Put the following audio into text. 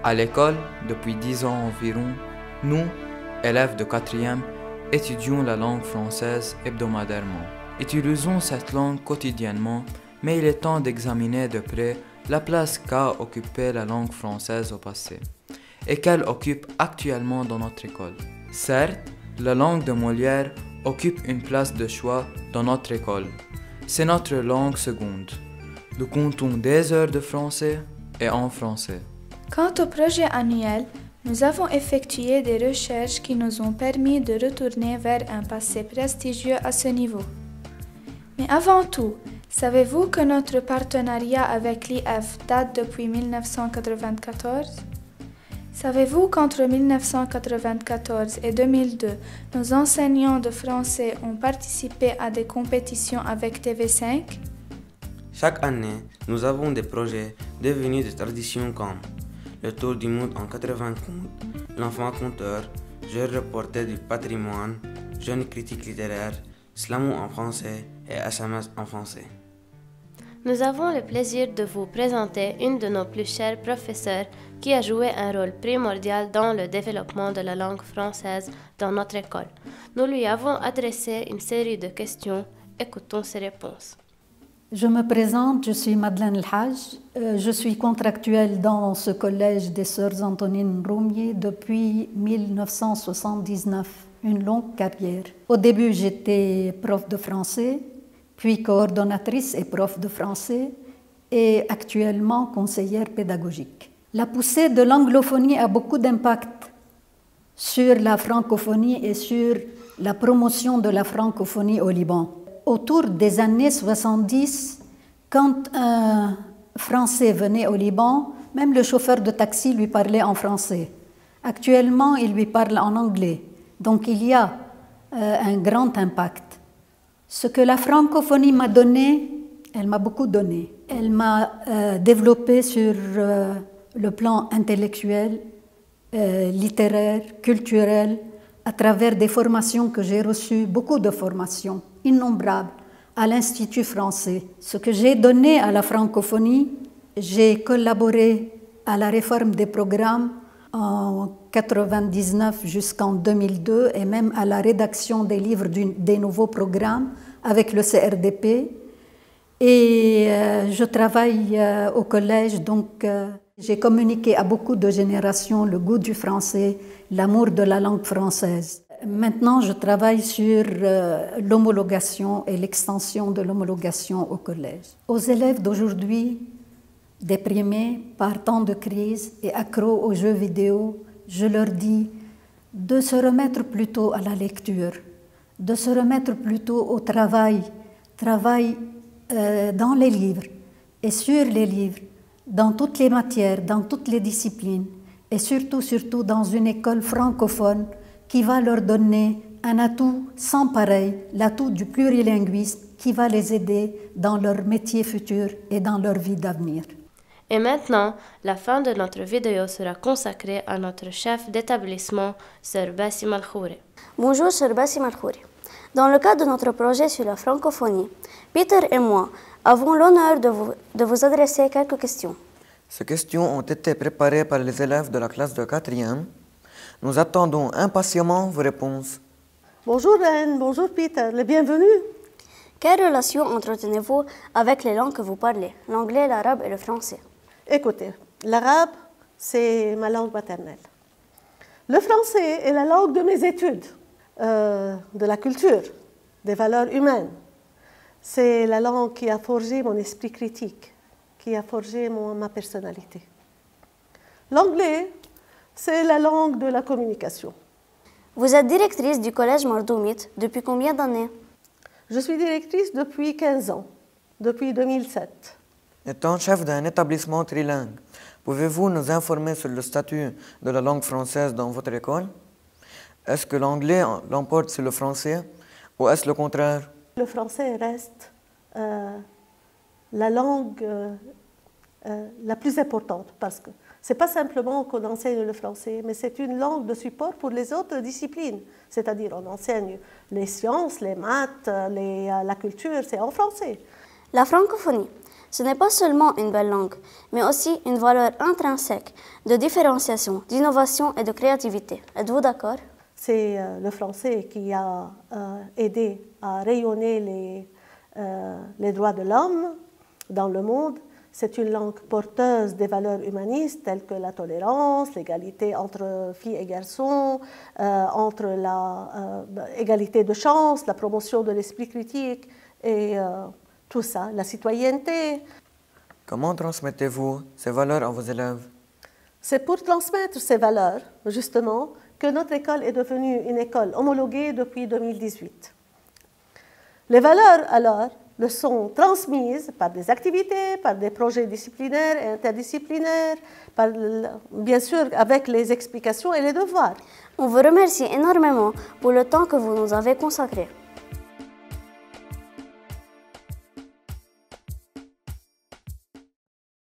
À l'école, depuis 10 ans environ, nous, élèves de 4e, étudions la langue française hebdomadairement. Utilisons cette langue quotidiennement, mais il est temps d'examiner de près la place qu'a occupée la langue française au passé et qu'elle occupe actuellement dans notre école. Certes, la langue de Molière occupe une place de choix dans notre école. C'est notre langue seconde. Nous comptons des heures de français et en français. Quant au projet annuel, nous avons effectué des recherches qui nous ont permis de retourner vers un passé prestigieux à ce niveau. Mais avant tout, savez-vous que notre partenariat avec l'IF date depuis 1994? Savez-vous qu'entre 1994 et 2002, nos enseignants de français ont participé à des compétitions avec TV5? Chaque année, nous avons des projets devenus des traditions comme le Tour du monde en 80 contes, l'enfant conteur, jeu reporter du patrimoine, jeune critique littéraire, slamou en français et SMS en français. Nous avons le plaisir de vous présenter une de nos plus chers professeurs qui a joué un rôle primordial dans le développement de la langue française dans notre école. Nous lui avons adressé une série de questions. Écoutons ses réponses. Je me présente, je suis Madeleine Elhaj. Je suis contractuelle dans ce collège des Sœurs Antonine Roumier depuis 1979, une longue carrière. Au début, j'étais prof de français, puis coordonnatrice et prof de français, et actuellement conseillère pédagogique. La poussée de l'anglophonie a beaucoup d'impact sur la francophonie et sur la promotion de la francophonie au Liban. Autour des années 70, quand un Français venait au Liban, même le chauffeur de taxi lui parlait en français. Actuellement, il lui parle en anglais. Donc il y a un grand impact. Ce que la francophonie m'a donné, elle m'a beaucoup donné. Elle m'a développé sur le plan intellectuel, littéraire, culturel, à travers des formations que j'ai reçues, beaucoup de formations, innombrables, à l'Institut français. Ce que j'ai donné à la francophonie, j'ai collaboré à la réforme des programmes en 1999 jusqu'en 2002 et même à la rédaction des livres des nouveaux programmes avec le CRDP. Et je travaille au collège, donc j'ai communiqué à beaucoup de générations le goût du français, l'amour de la langue française. Maintenant, je travaille sur l'homologation et l'extension de l'homologation au collège. Aux élèves d'aujourd'hui, déprimés par tant de crises et accros aux jeux vidéo, je leur dis de se remettre plutôt à la lecture, de se remettre plutôt au travail dans les livres et sur les livres, dans toutes les matières, dans toutes les disciplines, et surtout dans une école francophone qui va leur donner un atout sans pareil, l'atout du plurilinguisme qui va les aider dans leur métier futur et dans leur vie d'avenir. Et maintenant, la fin de notre vidéo sera consacrée à notre chef d'établissement, Sœur Bassim Al-Khouri. Bonjour, Sœur Bassim Al-Khouri. Dans le cadre de notre projet sur la francophonie, Peter et moi avons l'honneur de vous adresser quelques questions. Ces questions ont été préparées par les élèves de la classe de 4e. Nous attendons impatiemment vos réponses. Bonjour Anne, bonjour Peter, les bienvenus. Quelle relation entretenez-vous avec les langues que vous parlez, l'anglais, l'arabe et le français? Écoutez, l'arabe, c'est ma langue maternelle. Le français est la langue de mes études, de la culture, des valeurs humaines. C'est la langue qui a forgé mon esprit critique, qui a forgé ma personnalité. L'anglais, c'est la langue de la communication. Vous êtes directrice du collège Mardoumit depuis combien d'années? Je suis directrice depuis 15 ans, depuis 2007. Étant chef d'un établissement trilingue, pouvez-vous nous informer sur le statut de la langue française dans votre école? Est-ce que l'anglais l'emporte sur le français ou est-ce le contraire? Le français reste la langue la plus importante parce que ce n'est pas simplement qu'on enseigne le français, mais c'est une langue de support pour les autres disciplines. C'est-à-dire on enseigne les sciences, les maths, la culture, c'est en français. La francophonie, Ce n'est pas seulement une belle langue, mais aussi une valeur intrinsèque de différenciation, d'innovation et de créativité. Êtes-vous d'accord? C'est le français qui a aidé à rayonner les droits de l'homme dans le monde. C'est une langue porteuse des valeurs humanistes telles que la tolérance, l'égalité entre filles et garçons, entre l'égalité de chance, la promotion de l'esprit critique et tout ça, la citoyenneté. Comment transmettez-vous ces valeurs à vos élèves? C'est pour transmettre ces valeurs, justement, que notre école est devenue une école homologuée depuis 2018. Les valeurs, alors, le sont transmises par des activités, par des projets disciplinaires et interdisciplinaires, bien sûr avec les explications et les devoirs. On vous remercie énormément pour le temps que vous nous avez consacré.